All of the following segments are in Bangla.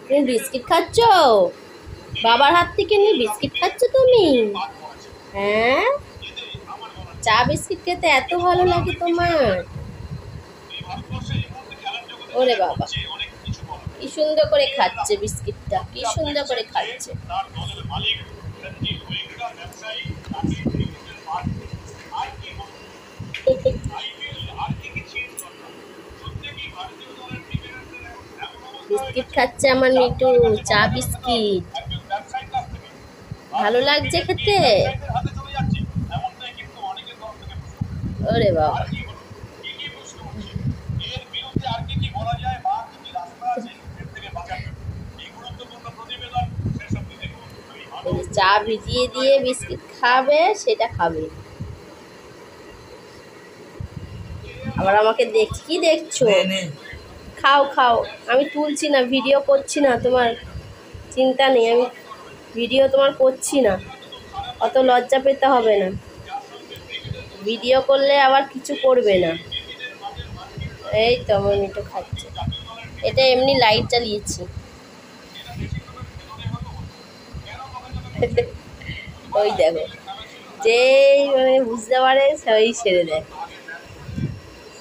তুমি বিস্কিট খাচ্ছ? বাবার হাত থেকে নিয়ে বিস্কিট খাচ্ছ তুমি? হ্যাঁ, চা বিস্কিট খেতে এত ভালো লাগে তোমার? ওরে বাবা, কি সুন্দর করে খাচ্ছে বিস্কিটটা, কি সুন্দর করে খাচ্ছে। বিস্কিট খাচ্ছে আমার মিটু, চা বিস্কিট। ভালো লাগছে খেতে? ওরে বাবা, চা ভিজিয়ে দিয়ে বিস্কিট খাবে, সেটা খাবে। আবার আমাকে দেখছি, কি দেখছো? খাও খাও, আমি তুলছি না, ভিডিও করছি না, তোমার চিন্তা নেই, আমি ভিডিও তোমার করছি না, অত লজ্জা পেতে হবে না। ভিডিও করলে আবার কিছু করবে না। এই তো আমার মিঠু খাচ্ছে, এটা এমনি লাইট জ্বালিয়েছি। ওই দেখো, যেই মানে বুঝতে পারে সেই ছেড়ে দেয়।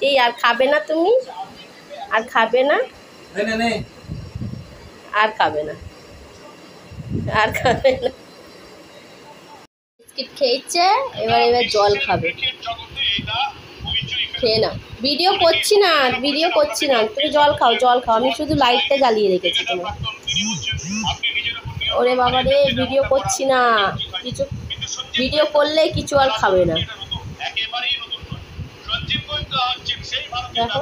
এই আর খাবে না তুমি? আর খাবে না? আর খাবে না, আর খাবে না। বিস্কিট খেয়েছে, এবার জল খাবে। খেয়ে নাও, ভিডিও করছি না, ভিডিও করছি না, তুমি জল খাও, জল খাও, আমি শুধু লাইটটা জ্বালিয়ে রেখেছি তোমার। ওরে বাবা রে, ভিডিও করছি না, কিছু ভিডিও করলে কিছু আর খাবে না। দেখো,